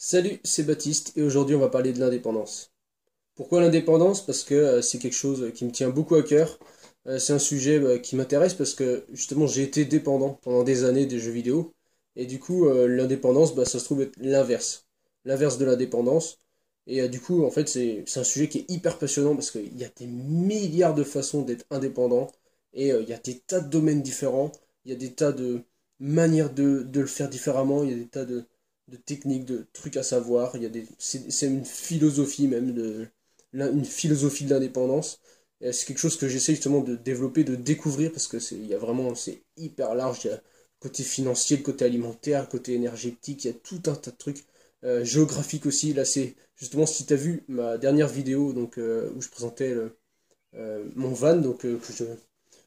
Salut, c'est Baptiste et aujourd'hui on va parler de l'indépendance. Pourquoi l'indépendance? Parce que c'est quelque chose qui me tient beaucoup à cœur. C'est un sujet qui m'intéresse parce que justement j'ai été dépendant pendant des années des jeux vidéo. Et du coup l'indépendance, ça se trouve être l'inverse. L'inverse de l'indépendance. Et du coup en fait c'est un sujet qui est hyper passionnant parce qu'il y a des milliards de façons d'être indépendant. Et il y a des tas de domaines différents. Il y a des tas de manières de le faire différemment. Il y a des tas de techniques, de trucs à savoir. C'est une philosophie même une philosophie de l'indépendance. C'est quelque chose que j'essaie justement de développer, de découvrir parce que il y a vraiment, c'est hyper large. Il y a le côté financier, le côté alimentaire, le côté énergétique. Il y a tout un tas de trucs. Géographique aussi. Là, c'est justement si tu as vu ma dernière vidéo donc où je présentais mon van, que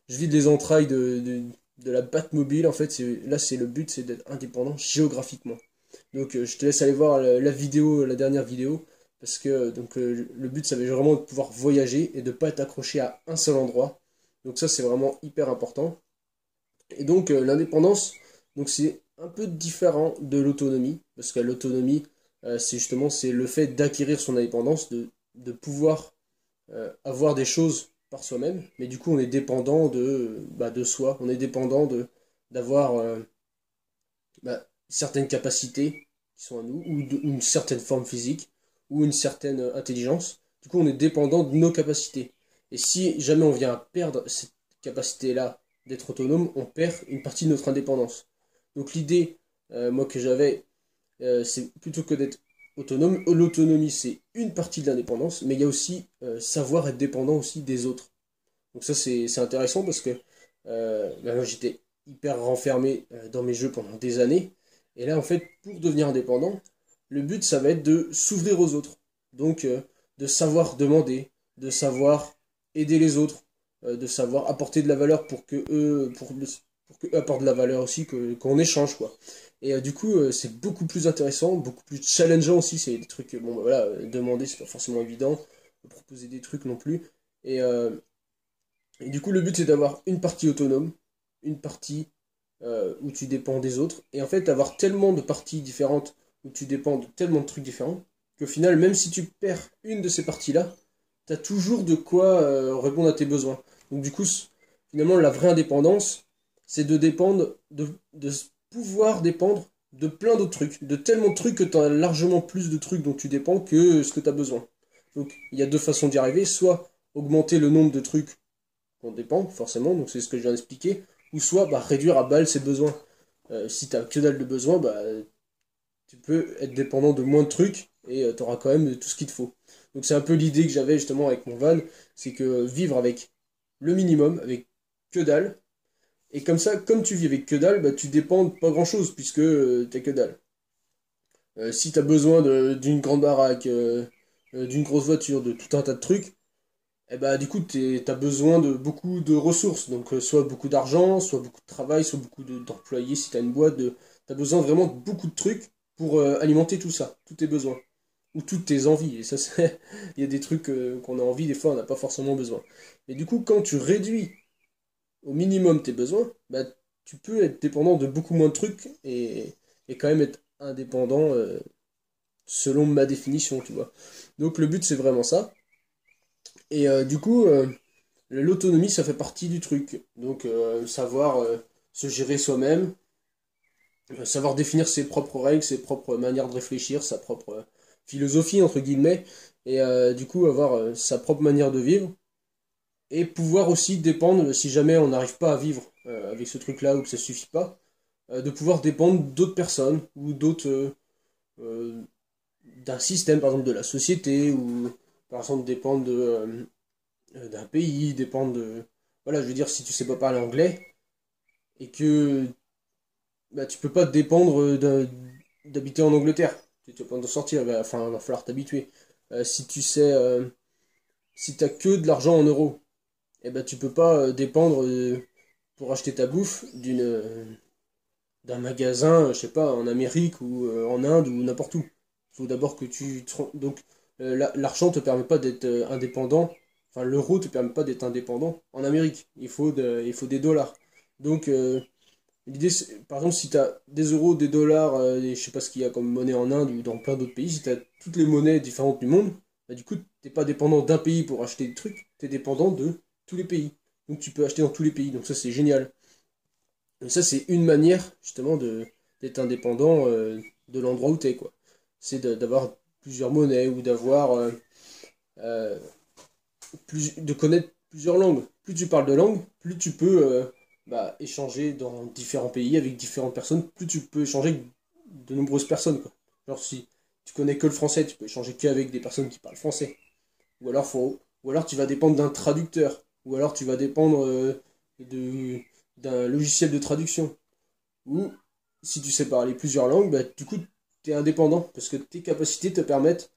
je vide les entrailles de la Batmobile. En fait, là, c'est le but, c'est d'être indépendant géographiquement. Donc je te laisse aller voir la vidéo, la dernière vidéo, parce que le but ça va vraiment de pouvoir voyager et de ne pas être accroché à un seul endroit. Donc ça c'est vraiment hyper important. Et donc l'indépendance, donc c'est un peu différent de l'autonomie, parce que l'autonomie, c'est le fait d'acquérir son indépendance, de pouvoir avoir des choses par soi-même, mais du coup on est dépendant de soi, on est dépendant d'avoir certaines capacités qui sont à nous, ou une certaine forme physique, ou une certaine intelligence. Du coup, on est dépendant de nos capacités. Et si jamais on vient à perdre cette capacité-là d'être autonome, on perd une partie de notre indépendance. Donc l'idée, moi, que j'avais, c'est plutôt que d'être autonome, l'autonomie, c'est une partie de l'indépendance, mais il y a aussi savoir être dépendant aussi des autres. Donc ça, c'est intéressant parce que moi, j'étais hyper renfermé dans mes jeux pendant des années. Et là, en fait, pour devenir indépendant, le but, ça va être de s'ouvrir aux autres. Donc, de savoir demander, de savoir aider les autres, de savoir apporter de la valeur pour que eux apportent de la valeur aussi, qu'on échange, quoi. Et du coup, c'est beaucoup plus intéressant, beaucoup plus challengeant aussi. C'est des trucs, bon, voilà, demander, c'est pas forcément évident, proposer des trucs non plus. Et, et du coup, le but, c'est d'avoir une partie autonome, une partie où tu dépends des autres, et en fait, avoir tellement de parties différentes où tu dépends de tellement de trucs différents, qu'au final, même si tu perds une de ces parties-là, tu as toujours de quoi répondre à tes besoins. Donc du coup, finalement, la vraie indépendance, c'est de dépendre, de pouvoir dépendre de plein d'autres trucs, de tellement de trucs que tu as largement plus de trucs dont tu dépends que ce que tu as besoin. Donc il y a deux façons d'y arriver, soit augmenter le nombre de trucs on dépend forcément, donc c'est ce que je viens d'expliquer, ou soit réduire à balle ses besoins. Si t'as que dalle de besoins, tu peux être dépendant de moins de trucs et tu auras quand même tout ce qu'il te faut. Donc c'est un peu l'idée que j'avais justement avec mon van, c'est que vivre avec le minimum, avec que dalle, et comme ça, comme tu vis avec que dalle, tu dépends de pas grand chose puisque t'as que dalle. Si t'as besoin d'une grande baraque, d'une grosse voiture, de tout un tas de trucs, et du coup, t'as besoin de beaucoup de ressources. Donc, soit beaucoup d'argent, soit beaucoup de travail, soit beaucoup d'employés si t'as une boîte. T'as besoin vraiment de beaucoup de trucs pour alimenter tout ça, tous tes besoins. Ou toutes tes envies. Et ça, c'est... Il y a des trucs qu'on a envie, des fois, on n'a pas forcément besoin. Mais du coup, quand tu réduis au minimum tes besoins, tu peux être dépendant de beaucoup moins de trucs et quand même être indépendant selon ma définition, tu vois. Donc, le but, c'est vraiment ça. Et du coup, l'autonomie, ça fait partie du truc. Donc, savoir se gérer soi-même, savoir définir ses propres règles, ses propres manières de réfléchir, sa propre philosophie, entre guillemets, et du coup, avoir sa propre manière de vivre, et pouvoir aussi dépendre, si jamais on n'arrive pas à vivre avec ce truc-là ou que ça suffit pas, de pouvoir dépendre d'autres personnes ou euh, d'un système, par exemple de la société, ou par exemple dépendre d'un pays, dépendre de... Voilà, je veux dire, si tu sais pas parler anglais, et que tu peux pas te dépendre d'habiter en Angleterre. Tu vas pas t'en sortir, enfin, va falloir t'habituer. Si tu sais, si t'as que de l'argent en euros, tu peux pas dépendre pour acheter ta bouffe d'un magasin, je sais pas, en Amérique ou en Inde ou n'importe où. Il faut d'abord que donc, l'argent te permet pas d'être indépendant. Enfin, l'euro te permet pas d'être indépendant en Amérique. Il faut des dollars. Donc, L'idée, par exemple, si tu as des euros, des dollars, et je sais pas ce qu'il y a comme monnaie en Inde ou dans plein d'autres pays, si tu as toutes les monnaies différentes du monde, bah, du coup, t'es pas dépendant d'un pays pour acheter des trucs, tu es dépendant de tous les pays. Donc tu peux acheter dans tous les pays. Donc ça, c'est génial. Et ça, c'est une manière, justement, d'être indépendant de l'endroit où tu es, quoi. C'est d'avoir plusieurs monnaies ou d'avoir euh, de connaître plusieurs langues. Plus tu parles de langues, plus tu peux bah, échanger dans différents pays avec différentes personnes, plus tu peux échanger avec de nombreuses personnes, quoi. Genre si tu connais que le français, tu peux échanger qu'avec des personnes qui parlent français. Ou alors tu vas dépendre d'un traducteur. Ou alors tu vas dépendre de, d'un logiciel de traduction. Ou si tu sais parler plusieurs langues, bah, du coup tu es indépendant parce que tes capacités te permettent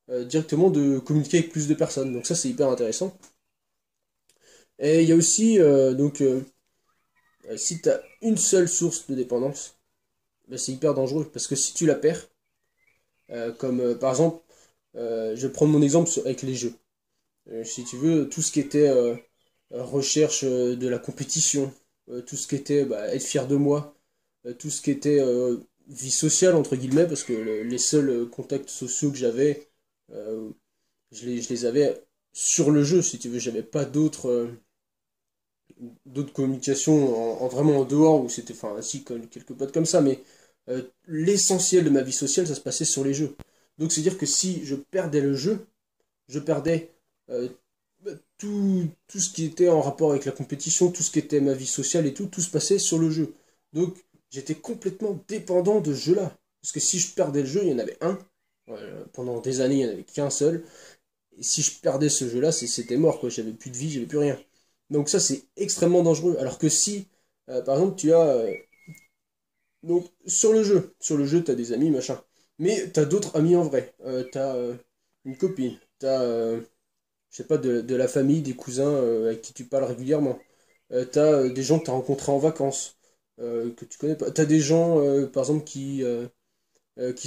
directement de communiquer avec plus de personnes. Donc ça c'est hyper intéressant. Et il y a aussi, si tu as une seule source de dépendance, bah, c'est hyper dangereux. Parce que si tu la perds, comme par exemple, je vais prendre mon exemple avec les jeux. Si tu veux, tout ce qui était recherche de la compétition, tout ce qui était bah, être fier de moi, tout ce qui était vie sociale, entre guillemets, parce que les seuls contacts sociaux que j'avais, euh, je les avais sur le jeu, si tu veux. J'avais pas d'autres communications vraiment en dehors, où c'était, enfin, si, quelques potes comme ça, mais l'essentiel de ma vie sociale, ça se passait sur les jeux. Donc, c'est-à-dire que si je perdais le jeu, je perdais euh, tout ce qui était en rapport avec la compétition, tout ce qui était ma vie sociale et tout se passait sur le jeu. Donc, j'étais complètement dépendant de ce jeu-là. Parce que si je perdais le jeu, il y en avait un. Pendant des années, il n'y en avait qu'un seul. Et si je perdais ce jeu-là, c'était mort, quoi. J'avais plus de vie, j'avais plus rien. Donc ça, c'est extrêmement dangereux. Alors que si, par exemple, tu as... donc, sur le jeu, tu as des amis, machin. Mais tu as d'autres amis en vrai. Tu as une copine. Tu as, je sais pas, de la famille, des cousins avec qui tu parles régulièrement. Tu as des gens que tu as rencontrés en vacances, que tu connais pas. Tu as des gens, par exemple, qui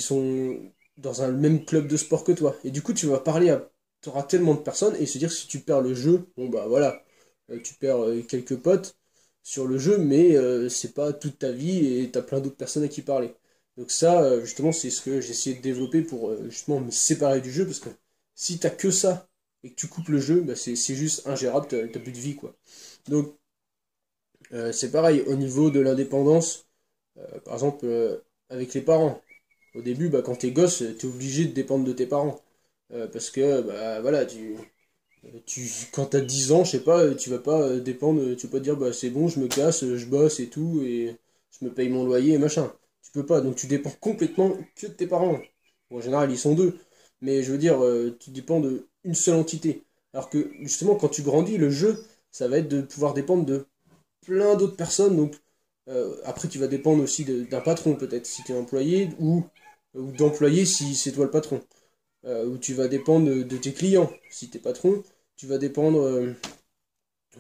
sont dans un même club de sport que toi. Et du coup, tu vas parler à... Tu auras tellement de personnes et se dire que si tu perds le jeu, bon bah voilà, tu perds quelques potes sur le jeu, mais c'est pas toute ta vie et tu as plein d'autres personnes à qui parler. Donc ça, justement, c'est ce que j'ai essayé de développer pour justement me séparer du jeu, parce que si t'as que ça et que tu coupes le jeu, bah c'est juste ingérable, t'as plus de vie, quoi. Donc c'est pareil, au niveau de l'indépendance, par exemple, avec les parents. Au début, bah, quand t'es gosse, t'es obligé de dépendre de tes parents. Parce que, bah, voilà, quand t'as 10 ans, je sais pas, tu vas pas dépendre, tu vas pas te dire, bah, c'est bon, je me casse, je bosse et tout, et je me paye mon loyer et machin. Tu peux pas, donc tu dépends complètement que de tes parents. Bon, en général, ils sont deux, mais je veux dire, tu dépends de une seule entité. Alors que, justement, quand tu grandis, le jeu, ça va être de pouvoir dépendre de plein d'autres personnes. Donc, après, tu vas dépendre aussi d'un patron, peut-être, si tu es employé, ou d'employé si c'est toi le patron. Ou tu vas dépendre de tes clients, si tu es patron. Tu vas dépendre,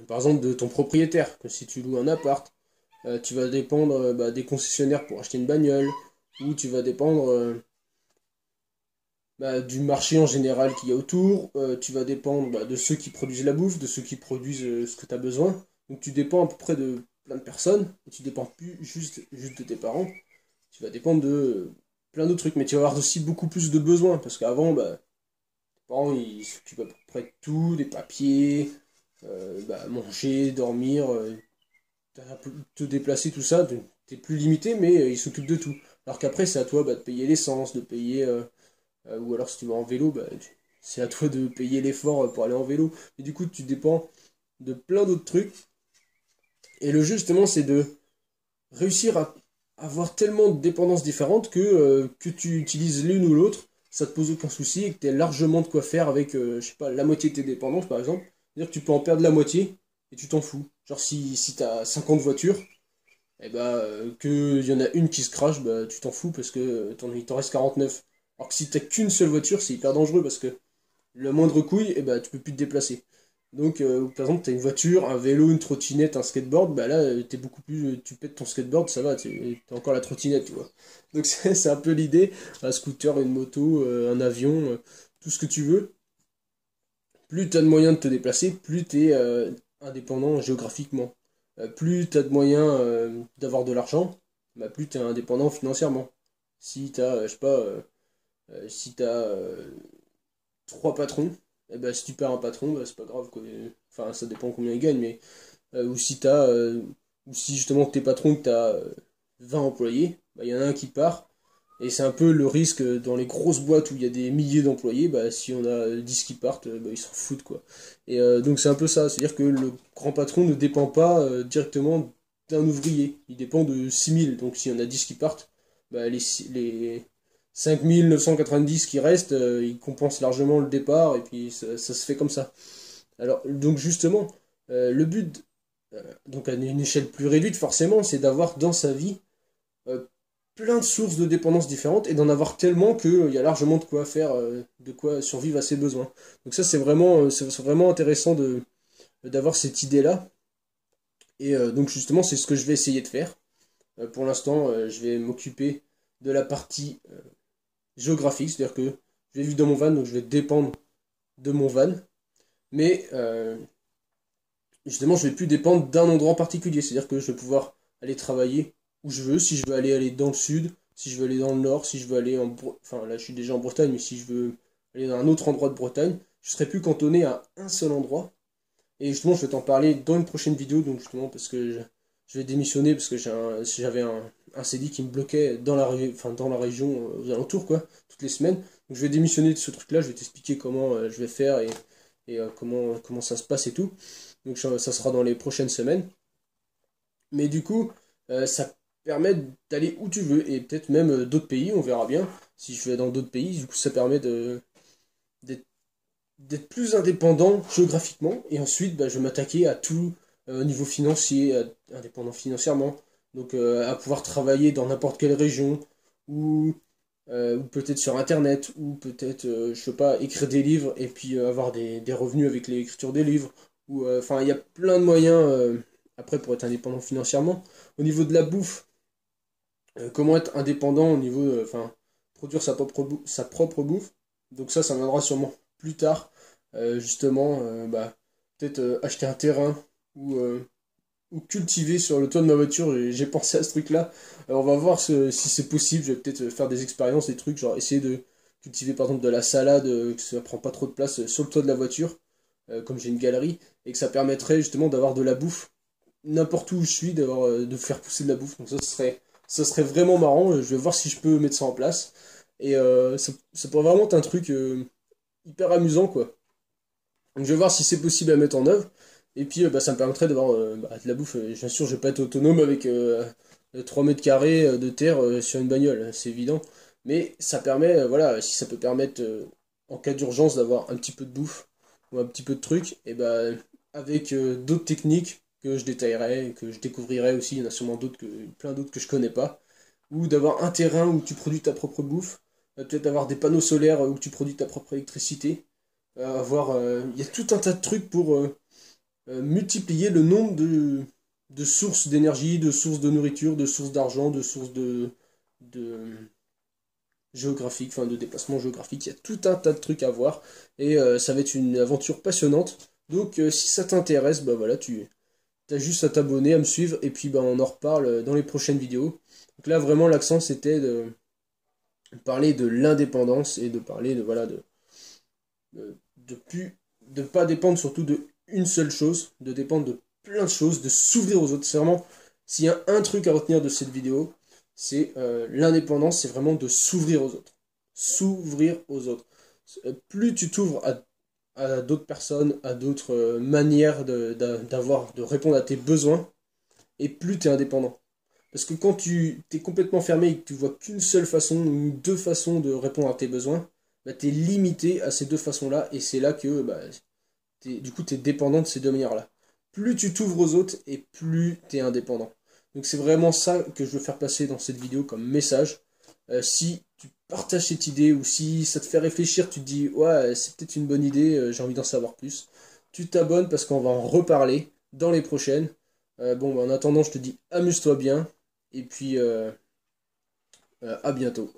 par exemple, de ton propriétaire, que si tu loues un appart. Tu vas dépendre bah, des concessionnaires pour acheter une bagnole. Ou tu vas dépendre bah, du marché en général qu'il y a autour. Tu vas dépendre bah, de ceux qui produisent la bouffe, de ceux qui produisent ce que tu as besoin. Donc tu dépends à peu près de plein de personnes. Et tu dépends plus juste de tes parents. Tu vas dépendre de plein d'autres trucs. Mais tu vas avoir aussi beaucoup plus de besoins. Parce qu'avant, bah, tes parents, ils s'occupent à peu près de tout, des papiers, bah, manger, dormir, te déplacer, tout ça. T'es plus limité, mais ils s'occupent de tout. Alors qu'après, c'est à toi bah, de payer l'essence, de payer... ou alors si tu vas en vélo, bah, c'est à toi de payer l'effort pour aller en vélo. Et du coup, tu dépends de plein d'autres trucs. Et le jeu, justement, c'est de réussir à avoir tellement de dépendances différentes que tu utilises l'une ou l'autre, ça te pose aucun souci et que tu as largement de quoi faire avec, je sais pas, la moitié de tes dépendances, par exemple. C'est-à-dire que tu peux en perdre la moitié et tu t'en fous. Genre, si tu as 50 voitures, et bah, qu'il y en a une qui se crache, bah, tu t'en fous parce que il t'en reste 49. Alors que si t'as qu'une seule voiture, c'est hyper dangereux parce que le moindre couille, et bah, tu peux plus te déplacer. Donc, par exemple, tu as une voiture, un vélo, une trottinette, un skateboard, bah là, t'es beaucoup plus. Tu pètes ton skateboard, ça va, t'as encore la trottinette, tu vois. Donc, c'est un peu l'idée. Un scooter, une moto, un avion, tout ce que tu veux. Plus tu as de moyens de te déplacer, plus tu es indépendant géographiquement. plus tu as de moyens d'avoir de l'argent, bah, plus tu es indépendant financièrement. Si tu as, je sais pas, si tu as trois patrons, et ben si tu perds un patron, bah, c'est pas grave, quoi. Enfin, ça dépend combien il gagne, mais ou si justement tes patrons, que tu as 20 employés, bah, il y en a un qui part. Et c'est un peu le risque dans les grosses boîtes où il y a des milliers d'employés, bah, si on a 10 qui partent, bah, ils s'en foutent, quoi. Et donc c'est un peu ça, c'est-à-dire que le grand patron ne dépend pas directement d'un ouvrier, il dépend de 6 000. Donc s'il y en a 10 qui partent, bah, les 5 990 qui restent, ils compensent largement le départ, et puis ça se fait comme ça. Alors, donc justement, le but, donc à une échelle plus réduite, forcément, c'est d'avoir dans sa vie euh, plein de sources de dépendances différentes et d'en avoir tellement qu'il y a largement de quoi faire, de quoi survivre à ses besoins. Donc ça, c'est vraiment intéressant d'avoir cette idée-là. Et donc justement, c'est ce que je vais essayer de faire. Pour l'instant, je vais m'occuper de la partie géographique, c'est-à-dire que je vais vivre dans mon van, donc je vais dépendre de mon van. Mais justement, je vais plus dépendre d'un endroit en particulier. C'est-à-dire que je vais pouvoir aller travailler où je veux. Si je veux aller dans le sud, si je veux aller dans le nord, si je veux aller Enfin, là, je suis déjà en Bretagne, mais si je veux aller dans un autre endroit de Bretagne, je serai plus cantonné à un seul endroit. Et justement, je vais t'en parler dans une prochaine vidéo, donc justement, parce que je vais démissionner, parce que j'avais un CDI qui me bloquait dans la région, aux alentours, quoi, toutes les semaines. Donc je vais démissionner de ce truc-là, je vais t'expliquer comment je vais faire et comment ça se passe et tout. Donc ça sera dans les prochaines semaines. Mais du coup, ça permet d'aller où tu veux, et peut-être même d'autres pays, on verra bien. Si je vais dans d'autres pays, du coup, ça permet d'être d'être plus indépendant géographiquement, et ensuite bah, je vais m'attaquer à tout au niveau financier, indépendant financièrement, donc à pouvoir travailler dans n'importe quelle région, ou, ou peut-être sur internet, ou peut-être, je sais pas, écrire des livres et puis avoir des revenus avec l'écriture des livres, ou enfin il y a plein de moyens après pour être indépendant financièrement. Au niveau de la bouffe, comment être indépendant au niveau, enfin, produire sa propre bouffe. Donc ça viendra sûrement plus tard. Justement, bah, peut-être acheter un terrain ou cultiver sur le toit de ma voiture. J'ai pensé à ce truc-là. On va voir si c'est possible. Je vais peut-être faire des expériences, des trucs, genre essayer de cultiver par exemple de la salade, que ça prend pas trop de place sur le toit de la voiture, comme j'ai une galerie, et que ça permettrait justement d'avoir de la bouffe n'importe où je suis, de faire pousser de la bouffe. Donc ça serait vraiment marrant. Je vais voir si je peux mettre ça en place. Et ça pourrait vraiment être un truc hyper amusant, quoi. Donc je vais voir si c'est possible à mettre en œuvre. Et puis bah, ça me permettrait d'avoir bah, de la bouffe. Bien sûr, je vais pas être autonome avec 3 mètres carrés de terre sur une bagnole, c'est évident. Mais ça permet, voilà, si ça peut permettre en cas d'urgence d'avoir un petit peu de bouffe ou un petit peu de trucs, et bah, avec d'autres techniques que je détaillerai, que je découvrirai aussi, il y en a sûrement plein d'autres que je connais pas, ou d'avoir un terrain où tu produis ta propre bouffe, peut-être avoir des panneaux solaires où tu produis ta propre électricité, il y a tout un tas de trucs pour multiplier le nombre de sources d'énergie, de sources de nourriture, de sources d'argent, de sources de géographiques, enfin de déplacement géographique. Il y a tout un tas de trucs à voir et ça va être une aventure passionnante. Donc si ça t'intéresse, bah voilà, tu as juste à t'abonner, à me suivre et puis bah, on en reparle dans les prochaines vidéos. Donc là vraiment l'accent c'était de parler de l'indépendance et de parler de voilà de plus de pas dépendre surtout de une seule chose, de dépendre de plein de choses, de s'ouvrir aux autres. C'est vraiment, s'il y a un truc à retenir de cette vidéo, c'est l'indépendance, c'est vraiment de s'ouvrir aux autres. S'ouvrir aux autres. Plus tu t'ouvres à d'autres personnes, à d'autres manières de répondre à tes besoins, et plus tu es indépendant. Parce que quand tu t'es complètement fermé et que tu vois qu'une seule façon ou deux façons de répondre à tes besoins, bah, tu es limité à ces deux façons-là, et c'est là que bah, du coup, tu es dépendant de ces deux manières-là. Plus tu t'ouvres aux autres et plus tu es indépendant. Donc c'est vraiment ça que je veux faire passer dans cette vidéo comme message. Si tu partages cette idée ou si ça te fait réfléchir, tu te dis ouais c'est peut-être une bonne idée, j'ai envie d'en savoir plus. Tu t'abonnes parce qu'on va en reparler dans les prochaines. Bon, bah, en attendant, je te dis amuse-toi bien et puis à bientôt.